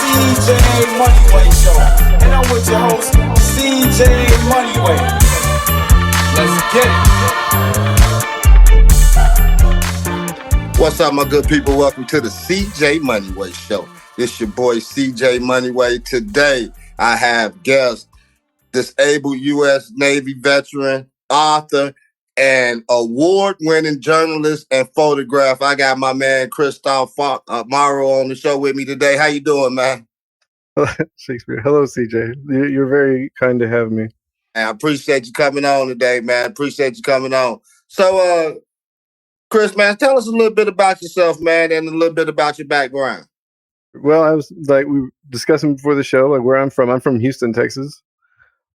CJ Moneyway Show. And I'm with your host, CJ Moneyway. Let's get it. What's up, my good people? Welcome to the CJ Moneyway Show. It's your boy, CJ Moneyway. Today, I have guest, disabled U.S. Navy veteran, author, and award-winning journalist and photographer. I got my man, Kristof Morrow, on the show with me today. How you doing, man? Shakespeare. Hello, CJ. You're very kind to have me. I appreciate you coming on today, man. Appreciate you coming on. So, Chris, man, tell us a little bit about yourself, man, and a little bit about your background. Well, I was like we were discussing before the show, like where I'm from. I'm from Houston, Texas.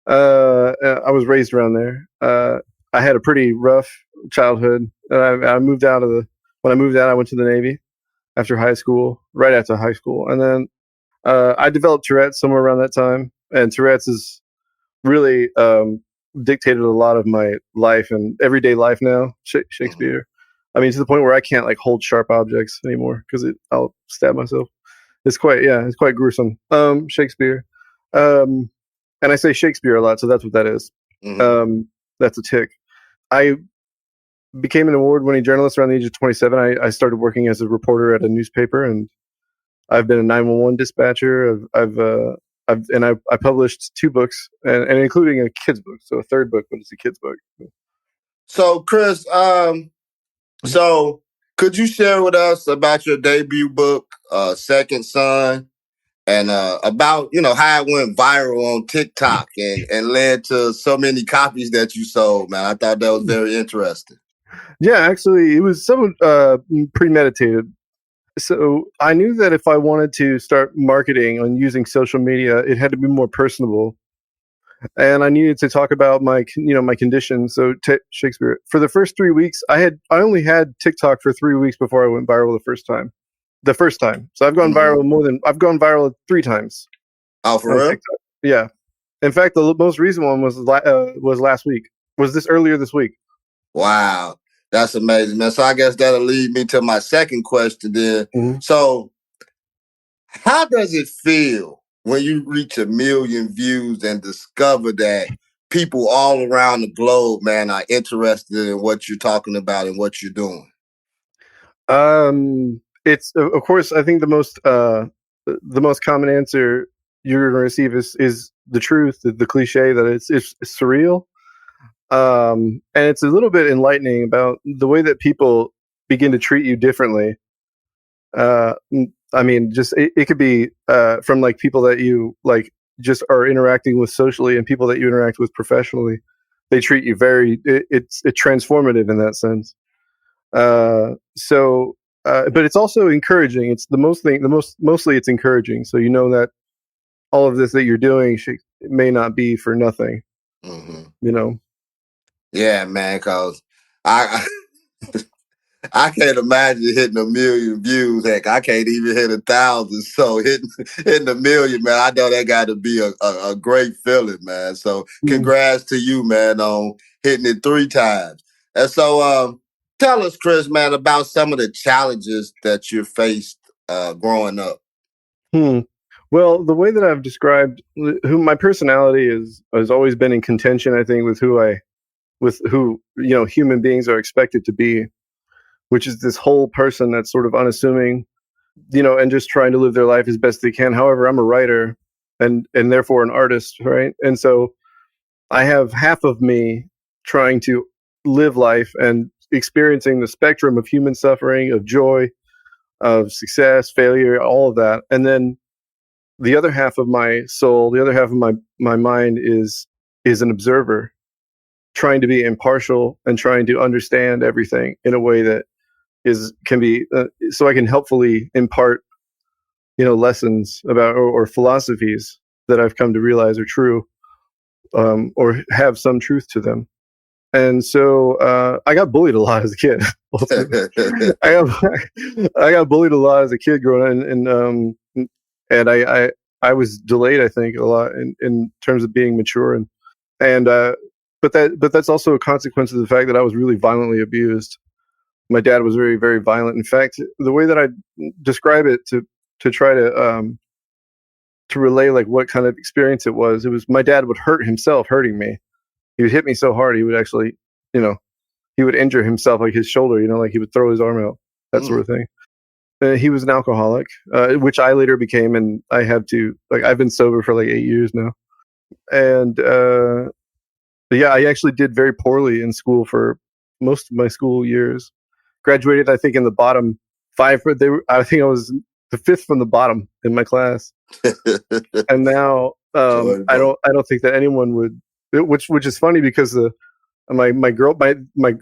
I was raised around there. I had a pretty rough childhood. When I moved out, I went to the Navy after high school, right after high school, and then I developed Tourette's somewhere around that time. And Tourette's is really dictated a lot of my life and everyday life now. Shakespeare. I mean, to the point where I can't like hold sharp objects anymore because I'll stab myself. It's quite gruesome. Shakespeare. And I say Shakespeare a lot, so that's what that is. Mm-hmm. That's a tick. I became an award-winning journalist around the age of 27. I started working as a reporter at a newspaper, and I've been a 911 dispatcher. I published 2 books, and including a kid's book. So a third book, but it's a kid's book. So, Chris, so could you share with us about your debut book, Second Son, and about how it went viral on TikTok and led to so many copies that you sold, man? I thought that was very interesting. Yeah, actually, it was somewhat premeditated. So I knew that if I wanted to start marketing on using social media, it had to be more personable, and I needed to talk about my condition. So Shakespeare, for the first 3 weeks, I only had TikTok for 3 weeks before I went viral the first time. So I've gone viral 3 times. Oh, for real? TikTok. Yeah. In fact, the most recent one was last week. Was this earlier this week? Wow. That's amazing, man. So I guess that'll lead me to my second question then. Mm-hmm. So how does it feel when you reach 1 million views and discover that people all around the globe, man, are interested in what you're talking about and what you're doing? It's of course, I think the most common answer you're going to receive is the truth, the cliche that it's surreal. And it's a little bit enlightening about the way that people begin to treat you differently. I mean, just it could be from like people that you like just are interacting with socially and people that you interact with professionally. They treat you it's transformative in that sense. But it's also encouraging. It's mostly it's encouraging. So you know that all of this that you're doing may not be for nothing. Mm-hmm. Yeah, man, because I can't imagine hitting 1 million views. Heck, I can't even hit 1,000. So hitting 1 million, man, I know that got to be a great feeling, man. So congrats to you, man, on hitting it 3 times. And so tell us, Chris, man, about some of the challenges that you faced growing up. Well, the way that I've described who my personality has always been in contention, I think, with who human beings are expected to be, which is this whole person that's sort of unassuming, and just trying to live their life as best they can. However, I'm a writer and therefore an artist, right? And so I have half of me trying to live life and experiencing the spectrum of human suffering, of joy, of success, failure, all of that. And then the other half of my soul, the other half of my mind is an observer, trying to be impartial and trying to understand everything in a way that can be so I can helpfully impart lessons about or philosophies that I've come to realize are true, or have some truth to them. And so I got bullied a lot as a kid. I got bullied a lot as a kid growing up, and I was delayed, I think, a lot in terms of being mature, but that's also a consequence of the fact that I was really violently abused. My dad was very, very violent. In fact, the way that I describe it to try to relay like what kind of experience it was my dad would hurt himself hurting me. He would hit me so hard he would actually, he would injure himself, like his shoulder, like he would throw his arm out, that sort of thing. He was an alcoholic, which I later became, and I have to, like, I've been sober for like 8 years now. And but yeah, I actually did very poorly in school for most of my school years. Graduated, I think, in the bottom 5. I think I was the 5th from the bottom in my class. And now I don't think that anyone would, which is funny because my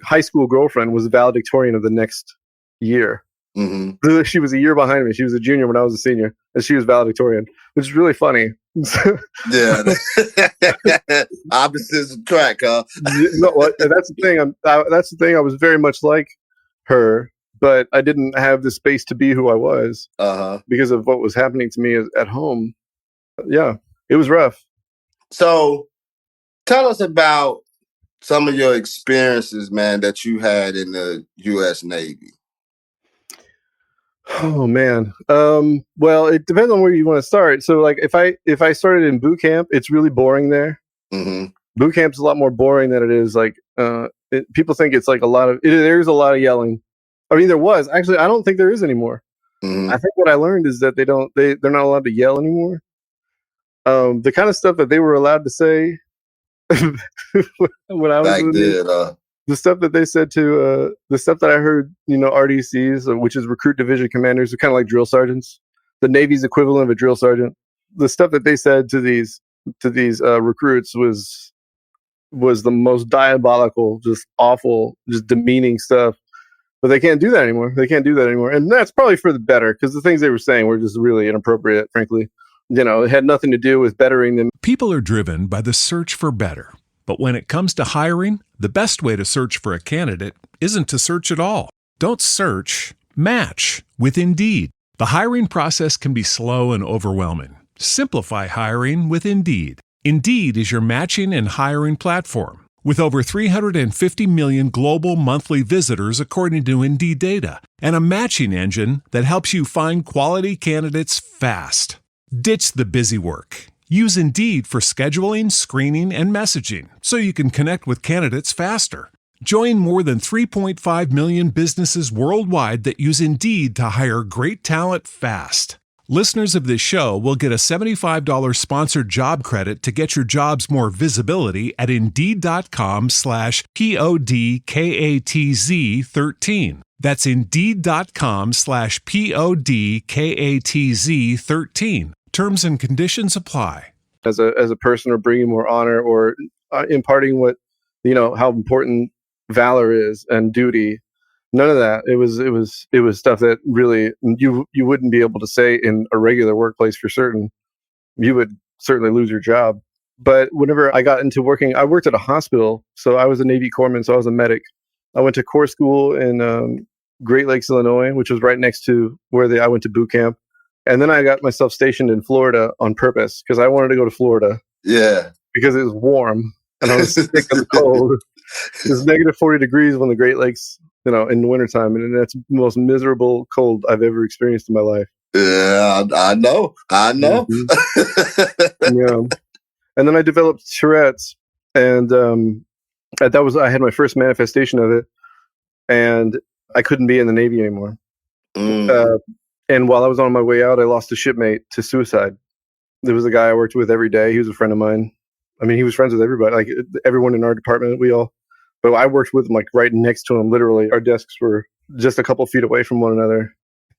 high school girlfriend was valedictorian of the next year. Mm-hmm. She was a year behind me. She was a junior when I was a senior, and she was valedictorian, which is really funny. Yeah, opposites attract, huh? That's the thing. That's the thing. I was very much like her, but I didn't have the space to be who I was because of what was happening to me at home. Yeah, it was rough. So, tell us about some of your experiences, man, that you had in the U.S. Navy. Oh man. Well, it depends on where you want to start. So, like, if I started in boot camp, it's really boring there. Mm-hmm. Boot camp's a lot more boring than it is. Like, people think it's like there's a lot of yelling. I mean, there was actually. I don't think there is anymore. Mm-hmm. I think what I learned is that they're not allowed to yell anymore. The kind of stuff that they were allowed to say when I was back then, the stuff that they said to the stuff that I heard, RDCs, which is recruit division commanders, are kind of like drill sergeants, the Navy's equivalent of a drill sergeant. The stuff that they said to these recruits was the most diabolical, just awful, just demeaning stuff. But they can't do that anymore. And that's probably for the better, because the things they were saying were just really inappropriate, frankly. It had nothing to do with bettering them. People are driven by the search for better. But when it comes to hiring, the best way to search for a candidate isn't to search at all. Don't search, match with Indeed. The hiring process can be slow and overwhelming. Simplify hiring with Indeed. Indeed is your matching and hiring platform. With over 350 million global monthly visitors according to Indeed data, and a matching engine that helps you find quality candidates fast. Ditch the busy work. Use Indeed for scheduling, screening, and messaging so you can connect with candidates faster. Join more than 3.5 million businesses worldwide that use Indeed to hire great talent fast. Listeners of this show will get a $75 sponsored job credit to get your jobs more visibility at Indeed.com/PODKATZ13. That's Indeed.com/PODKATZ13. Terms and conditions apply. As a person, or bringing more honor, or imparting what, how important valor is and duty. None of that. It was stuff that really you wouldn't be able to say in a regular workplace for certain. You would certainly lose your job. But whenever I got into working, I worked at a hospital. So I was a Navy corpsman, so I was a medic. I went to Corps school in Great Lakes, Illinois, which was right next to where I went to boot camp. And then I got myself stationed in Florida on purpose because I wanted to go to Florida. Yeah. Because it was warm and I was sick and cold. It was negative 40 degrees on the Great Lakes, in the wintertime. And that's the most miserable cold I've ever experienced in my life. Yeah, I know. Mm-hmm. Yeah. And then I developed Tourette's, and I had my first manifestation of it, and I couldn't be in the Navy anymore. And while I was on my way out, I lost a shipmate to suicide. There was a guy I worked with every day. He was a friend of mine. I mean, he was friends with everybody, like everyone in our department. But I worked with him like right next to him. Literally, our desks were just a couple feet away from one another.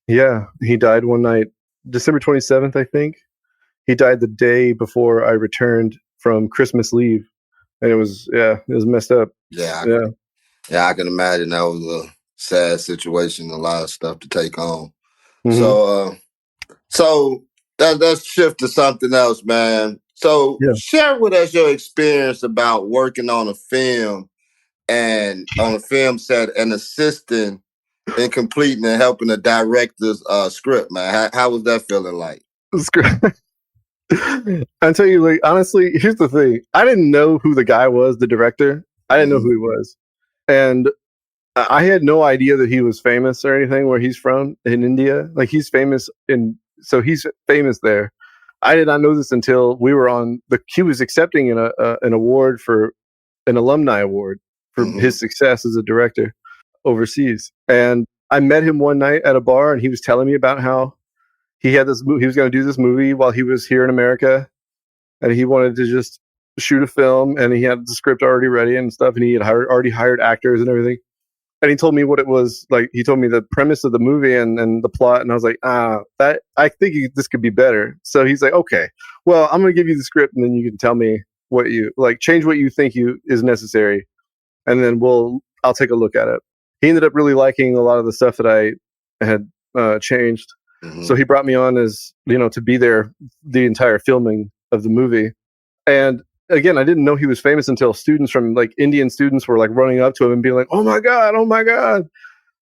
Yeah, he died one night, December 27th, I think. He died the day before I returned from Christmas leave, and it was messed up. Yeah, I can imagine that was a sad situation, a lot of stuff to take on. Mm-hmm. So let's shift to something else, man. So share with us your experience about working on a film and on a film set and assisting in completing and helping the director's script, man. How was that feeling like? I tell you, like, honestly, here's the thing. I didn't know who the guy was, the director. I didn't know who he was. And I had no idea that he was famous or anything where he's from in India. Like, he's famous so he's famous there. I did not know this until we were he was accepting an award for an alumni award for his success as a director overseas. And I met him one night at a bar, and he was telling me about how he had this he was going to do this movie while he was here in America, and he wanted to just shoot a film, and he had the script already ready and stuff, and he had already hired actors and everything. And he told me what it was like. He told me the premise of the movie and the plot, and I was like, that I think this could be better. So he's like, okay, well, I'm going to give you the script, and then you can tell me what you like, change what you think is necessary, and then I'll take a look at it. He ended up really liking a lot of the stuff that I had changed. So he brought me on as, to be there the entire filming of the movie. And again, I didn't know he was famous until students from Indian students were running up to him and being like, oh my God.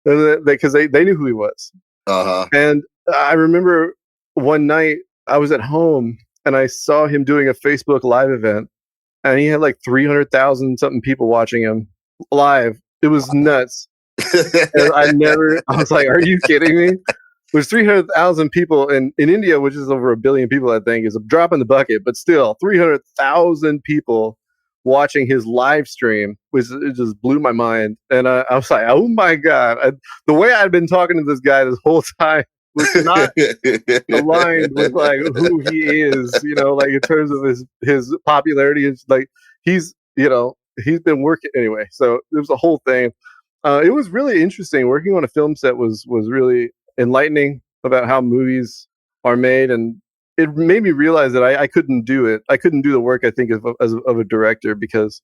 Because they knew who he was. And I remember one night I was at home and I saw him doing a Facebook Live event, and he had 300,000 something people watching him live. It was nuts. And I was like, are you kidding me? There's 300,000 people in India, which is over 1 billion people, I think, is a drop in the bucket. But still, 300,000 people watching his live stream, it just blew my mind. And I was like, oh my God. The way I'd been talking to this guy this whole time was not aligned with who he is, in terms of his popularity. It's he's been working anyway. So it was a whole thing. It was really interesting. Working on a film set was really enlightening about how movies are made, and it made me realize that I couldn't do it. I couldn't do the work, I think, of a director, because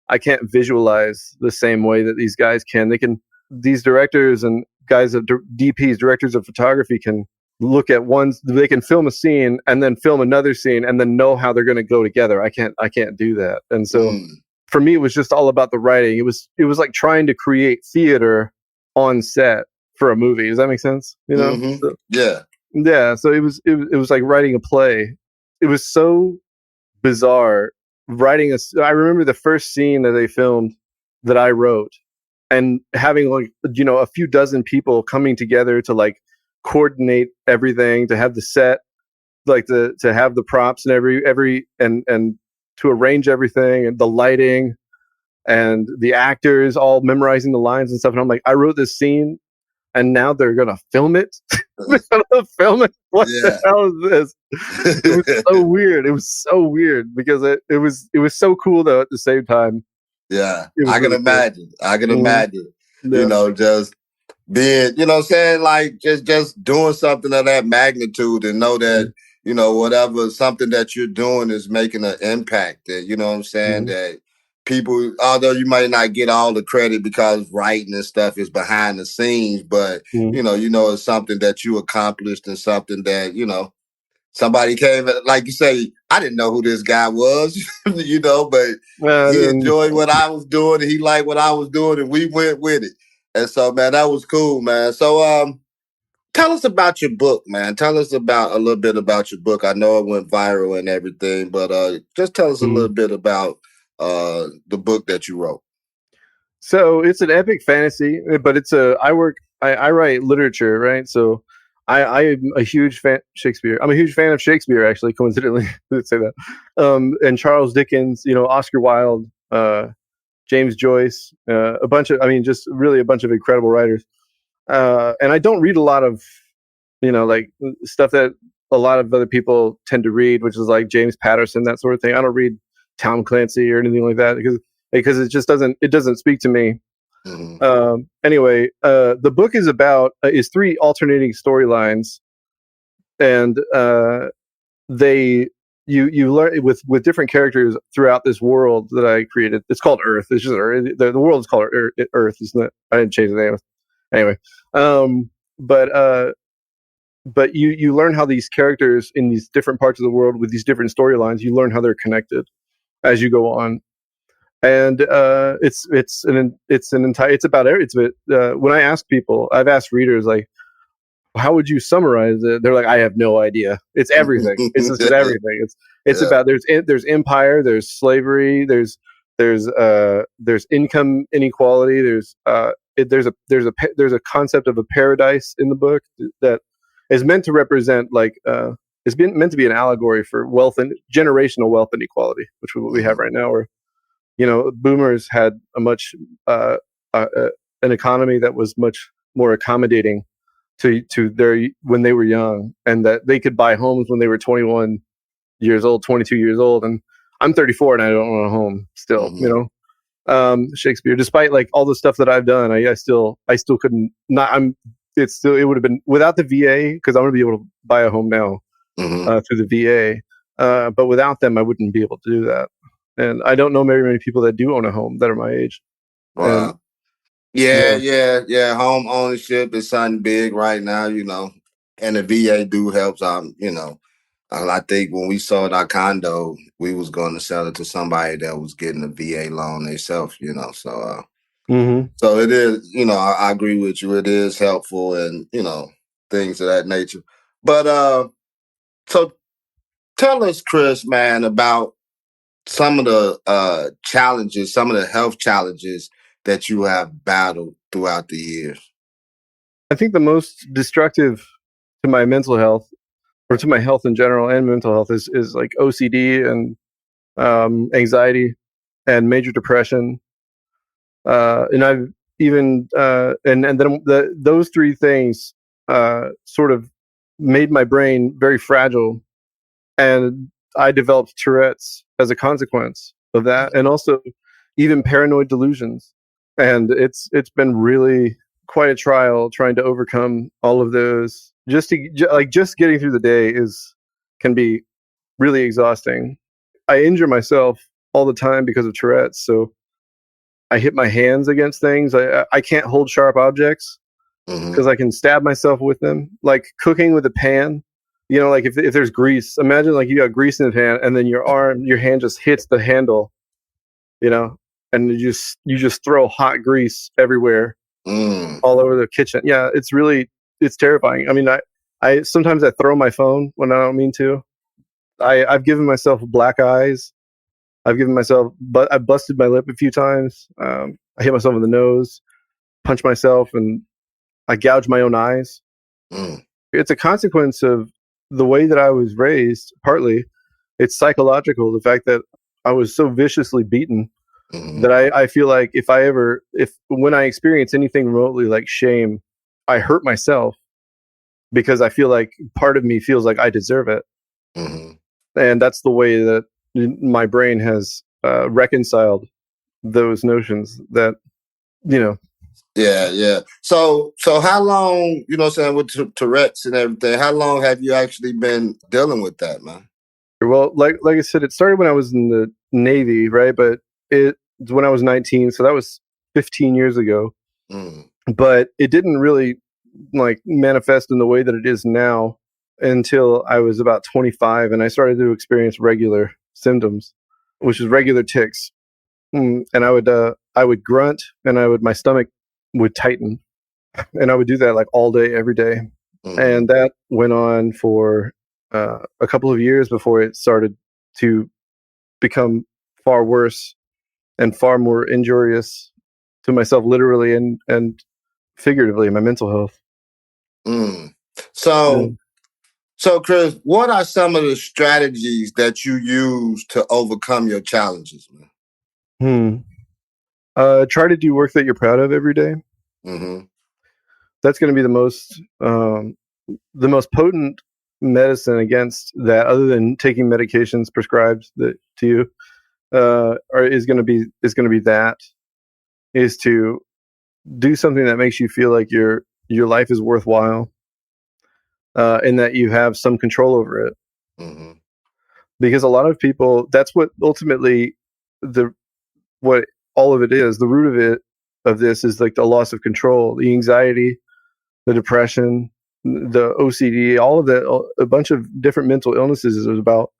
I can't visualize the same way that these guys can. These directors and guys of DPs, directors of photography, can look at they can film a scene and then film another scene and then know how they're going to go together. I can't do that. And so for me, it was just all about the writing. It was like trying to create theater on set for a movie. Does that make sense? So, yeah. So it was like writing a play. It was so bizarre writing I remember the first scene that they filmed that I wrote, and having a few dozen people coming together to coordinate everything, to have the set, to have the props and every and to arrange everything, and the lighting and the actors all memorizing the lines and stuff. And I'm like, I wrote this scene, and now they're gonna film it. They're gonna film it. What the hell is this? It was so weird. It was so weird because it was so cool though at the same time. Yeah, I can imagine. I can imagine. Yeah. Just being, just doing something of that magnitude, and know that whatever something that you're doing is making an impact. That that people, although you might not get all the credit because writing and stuff is behind the scenes, but it's something that you accomplished, and something that somebody came, like you say, I didn't know who this guy was, but he enjoyed what I was doing, and he liked what I was doing, and we went with it. And so, man, that was cool, man. So, tell us about your book, man. Tell us a little bit about your book. I know it went viral and everything, but just tell us a little bit about the book that you wrote. So it's an epic fantasy, but I write literature, right? So I'm a huge fan of Shakespeare. I'm a huge fan of Shakespeare, actually, coincidentally, to say that. And Charles Dickens, Oscar Wilde, James Joyce, just really a bunch of incredible writers. And I don't read a lot of, stuff that a lot of other people tend to read, which is like James Patterson, that sort of thing. I don't read Tom Clancy or anything like that because it just doesn't speak to me. Anyway, the book is 3 alternating storylines, and you learn with different characters throughout this world that I created. It's called Earth. It's just Earth. The world is called Earth, isn't it? I didn't change the name. Anyway, but you learn how these characters in these different parts of the world with these different storylines, you learn how they're connected as you go on. And when I ask people, I've asked readers, how would you summarize it? They're like, I have no idea. It's everything. It's just everything. It's about there's empire, there's slavery, there's income inequality, there's a concept of a paradise in the book that is meant to represent it's been meant to be an allegory for wealth and generational wealth inequality, which is what we have right now, where, boomers had a much an economy that was much more accommodating to their when they were young, and that they could buy homes when they were 21 years old, 22 years old. And I'm 34 and I don't own a home still, Shakespeare, despite like all the stuff that I've done, I still couldn't it would have been without the VA, because I'm going to be able to buy a home now through the VA. But without them, I wouldn't be able to do that. And I don't know very many people that do own a home that are my age. Wow. Yeah. Home ownership is something big right now, and the VA do helps. I think when we sold our condo, we was going to sell it to somebody that was getting a VA loan themselves, So, so it is, I agree with you. It is helpful, and things of that nature. But so tell us, Chris, man, about some of the challenges, some of the health challenges that you have battled throughout the years. I think the most destructive to my mental health, or to my health in general and mental health, is like OCD and anxiety and major depression. And I've even and then those three things sort of made my brain very fragile, and I developed Tourette's as a consequence of that, and also even paranoid delusions. And it's been really quite a trial trying to overcome all of those. Just getting through the day can be really exhausting. I injure myself all the time because of Tourette's, so I hit my hands against things. I can't hold sharp objects because I can stab myself with them. Like cooking with a pan, like if there's grease, imagine like you got grease in the pan, and then your hand just hits the handle, and you just throw hot grease everywhere, all over the kitchen. Yeah, it's terrifying. I mean, I sometimes I throw my phone when I don't mean to. I've given myself black eyes. I've busted my lip a few times. I hit myself in the nose, punch myself, and I gouge my own eyes. It's a consequence of the way that I was raised. Partly, it's psychological. The fact that I was so viciously beaten that I feel like when I experience anything remotely like shame, I hurt myself because I feel like part of me feels like I deserve it. And that's the way that my brain has reconciled those notions that, Yeah. So how long, with Tourette's and everything, how long have you actually been dealing with that, man? Well, like I said, it started when I was in the Navy, right? But it's when I was 19, so that was 15 years ago. But it didn't really manifest in the way that it is now until I was about 25, and I started to experience regular symptoms, which is regular tics. And I would grunt, and my stomach would tighten, and I would do that like all day, every day. And that went on for a couple of years before it started to become far worse and far more injurious to myself, literally and figuratively, my mental health. So Chris, what are some of the strategies that you use to overcome your challenges, man? Try to do work that you're proud of every day. That's going to be the most potent medicine against that, other than taking medications prescribed to you, is going to be to do something that makes you feel like your life is worthwhile, and that you have some control over it. Because a lot of people, that's what ultimately what all of it is. The root of this is like the loss of control, the anxiety, the depression, the OCD, all of that, a bunch of different mental illnesses is about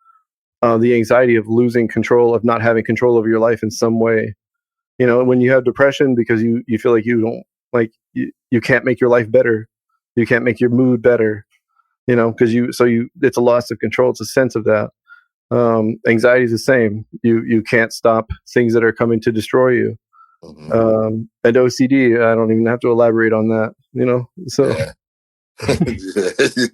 the anxiety of losing control, of not having control over your life in some way. When you have depression because you feel like you don't you can't make your life better, you can't make your mood better, because it's a loss of control. It's a sense of that. Anxiety is the same. You can't stop things that are coming to destroy you. And OCD, I don't even have to elaborate on that, so.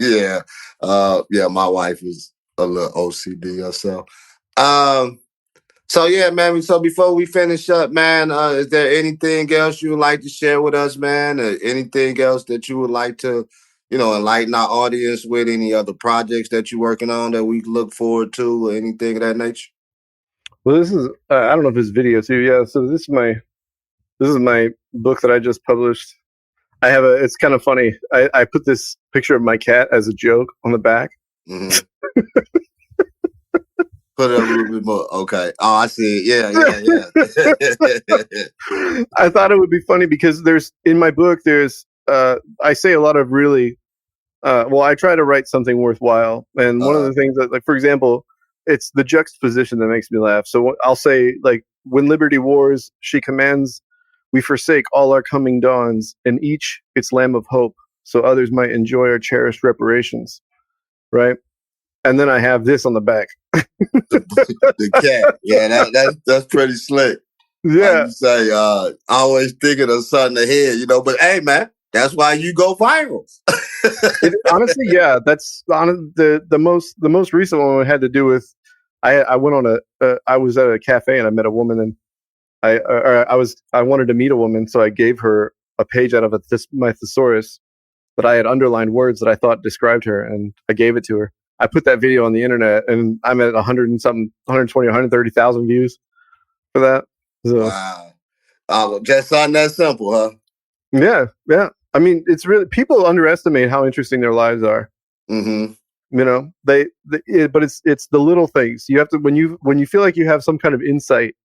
Yeah. Yeah, my wife is a little OCD herself. So yeah, man. So before we finish up, man, is there anything else you would like to share with us, man? Or anything else that you would like to, enlighten our audience with? Any other projects that you're working on that we can look forward to, or anything of that nature? Well, this is I don't know if it's video too. Yeah, so this is my book that I just published. I have it's kind of funny. I put this picture of my cat as a joke on the back. Mm-hmm. Put it up a little bit more. Okay. Oh, I see it. Yeah. I thought it would be funny because in my book, I say a lot of really, I try to write something worthwhile. And one of the things that, like, for example, it's the juxtaposition that makes me laugh. So I'll say, like, when liberty wars, she commands, we forsake all our coming dawns, and each its lamb of hope, so others might enjoy our cherished reparations. Right? And then I have this on the back. the cat. Yeah, that's pretty slick. Yeah. Like you say, always thinking of something ahead, but hey, man, that's why you go viral. Honestly, yeah, that's the most recent one had to do with, I went on I was at a cafe and I met a woman, and I wanted to meet a woman, so I gave her a page out of my thesaurus that I had underlined words that I thought described her, and I gave it to her. I put that video on the internet, and I'm at 120, 130,000 views for that. So, wow. Just something that simple, huh? Yeah. I mean, it's really, people underestimate how interesting their lives are. Mm-hmm. But it's the little things. You have to, when you feel like you have some kind of insight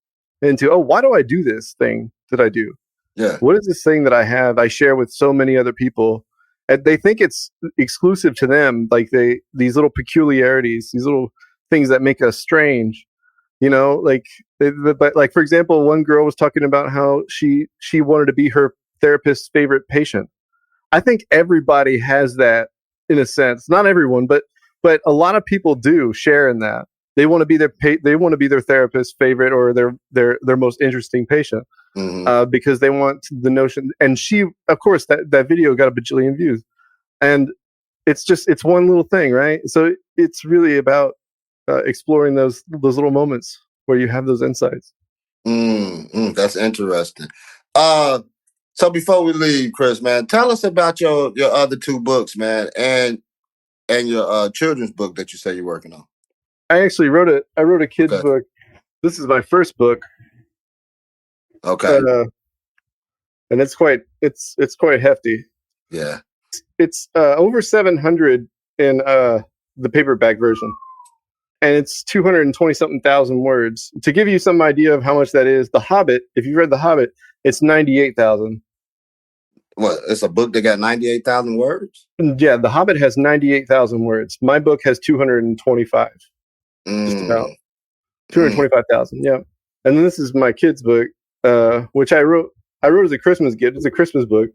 into, why do I do this thing that I do? Yeah. What is this thing that I share with so many other people? And they think it's exclusive to them. Like these little peculiarities, these little things that make us strange, but like, for example, one girl was talking about how she wanted to be her therapist's favorite patient. I think everybody has that in a sense. Not everyone, but a lot of people do share in that. They want to be their therapist's favorite or their most interesting patient. Mm-hmm. Because they want the notion. And she, of course, that video got a bajillion views, and it's one little thing, right? So it's really about exploring those little moments where you have those insights. That's interesting. So before we leave, Chris, man, tell us about your other two books, man, and your children's book that you say you're working on. I actually wrote a kid's book. This is my first book. Okay. And it's quite hefty. Yeah. It's over 700 in the paperback version, and it's 220-something thousand words. To give you some idea of how much that is, The Hobbit, if you read The Hobbit, it's 98,000. What? It's a book that got 98,000 words? Yeah, The Hobbit has 98,000 words. My book has 225. Just about 225,000. Yeah. And then this is my kid's book, which I wrote as a Christmas gift. It's a Christmas book,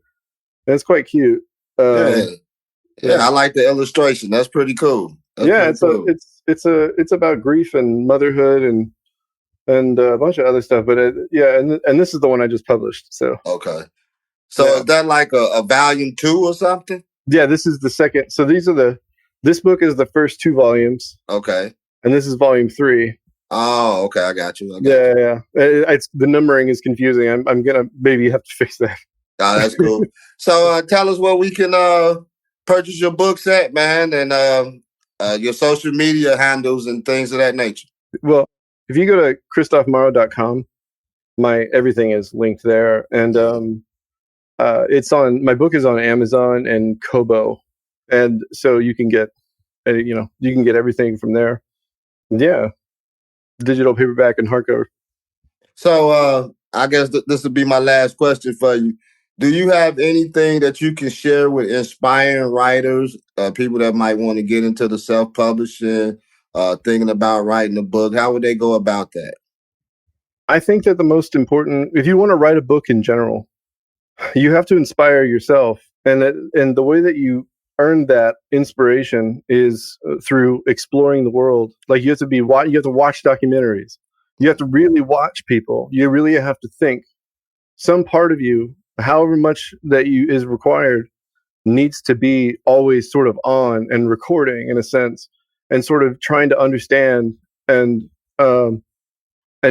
and it's quite cute. Yeah, I like the illustration. That's pretty cool. It's about grief and motherhood and a bunch of other stuff. But and this is the one I just published. So okay. So is that like a volume 2 or something? Yeah, this is the second. So this book is the first 2 volumes. Okay. And this is volume 3. Oh, okay. I got you. Yeah. It's the numbering is confusing. I'm gonna maybe have to fix that. Oh, that's cool. So tell us where we can purchase your books at, man, and your social media handles and things of that nature. Well, if you go to kristofmorrow.com, my everything is linked there, and my book is on Amazon and Kobo, and so you can get everything from there. Yeah, digital, paperback, and hardcover. So I guess this will be my last question for you. Do you have anything that you can share with inspiring writers, people that might want to get into the self-publishing, thinking about writing a book? How would they go about that? I think that the most important, if you want to write a book in general, you have to inspire yourself, and the way that you earn that inspiration is through exploring the world. Like you have to watch documentaries. You have to really watch people. You really have to think. Some part of you, however much that is required, needs to be always sort of on and recording in a sense, and sort of trying to understand and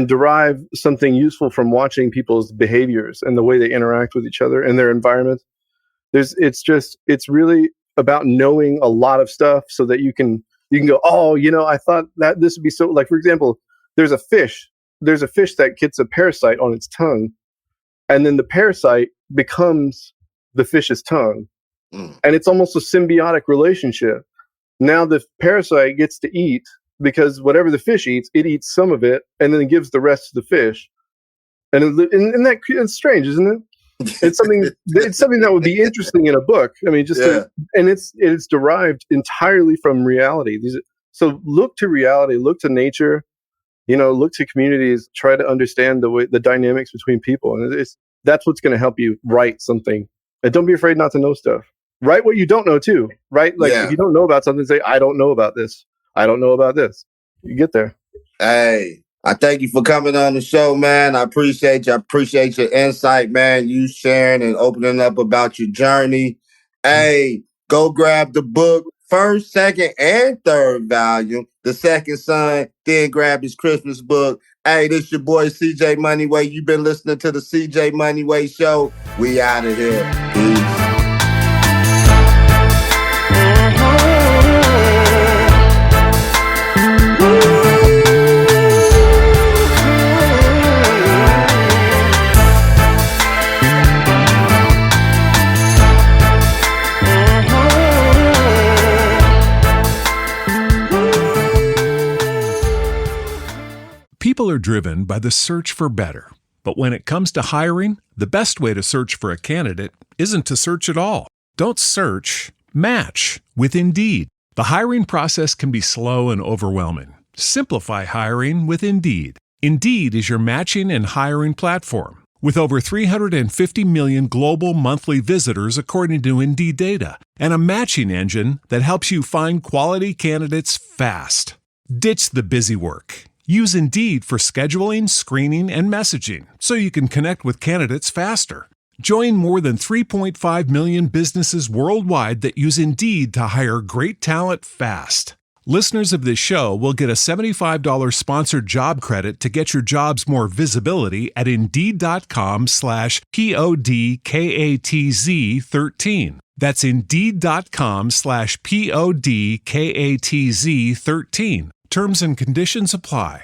derive something useful from watching people's behaviors and the way they interact with each other and their environment. It's really about knowing a lot of stuff so that you can go, oh, I thought that this would be so, like, for example, there's a fish that gets a parasite on its tongue, and then the parasite becomes the fish's tongue. And it's almost a symbiotic relationship. Now the parasite gets to eat, because whatever the fish eats, it eats some of it and then gives the rest to the fish. And that it's strange, isn't it? It's something that would be interesting in a book. I mean, and it's derived entirely from reality. So look to reality, look to nature, look to communities, try to understand the dynamics between people. And that's what's going to help you write something. And don't be afraid not to know stuff. Write what you don't know too, right? Like if you don't know about something, say, I don't know about this. I don't know about this. You get there. Hey, I thank you for coming on the show, man. I appreciate you. I appreciate your insight, man. You sharing and opening up about your journey. Hey, go grab the book, first, second, and third volume. The Second Son, then grab his Christmas book. Hey, this your boy CJ Moneyway. You've been listening to the CJ Moneyway Show. We out of here. Peace. People are driven by the search for better. But when it comes to hiring, the best way to search for a candidate isn't to search at all. Don't search, match with Indeed. The hiring process can be slow and overwhelming. Simplify hiring with Indeed. Indeed is your matching and hiring platform. With over 350 million global monthly visitors according to Indeed data, and a matching engine that helps you find quality candidates fast. Ditch the busy work. Use Indeed for scheduling, screening, and messaging so you can connect with candidates faster. Join more than 3.5 million businesses worldwide that use Indeed to hire great talent fast. Listeners of this show will get a $75 sponsored job credit to get your jobs more visibility at Indeed.com/PODKATZ13. That's Indeed.com/PODKATZ13. Terms and conditions apply.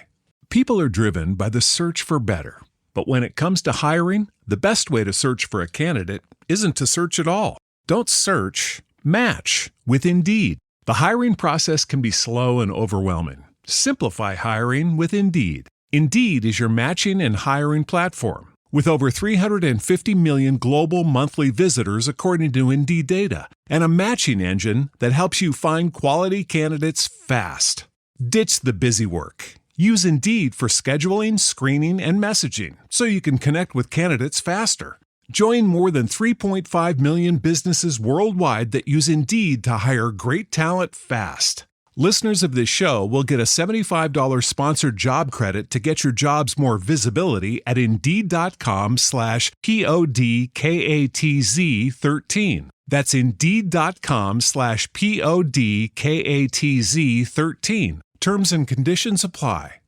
People are driven by the search for better. But when it comes to hiring, the best way to search for a candidate isn't to search at all. Don't search, match with Indeed. The hiring process can be slow and overwhelming. Simplify hiring with Indeed. Indeed is your matching and hiring platform. With over 350 million global monthly visitors according to Indeed data, and a matching engine that helps you find quality candidates fast. Ditch the busy work. Use Indeed for scheduling, screening, and messaging so you can connect with candidates faster. Join more than 3.5 million businesses worldwide that use Indeed to hire great talent fast. Listeners of this show will get a $75 sponsored job credit to get your jobs more visibility at Indeed.com/PODKATZ13. That's Indeed.com/PODKATZ13. Terms and conditions apply.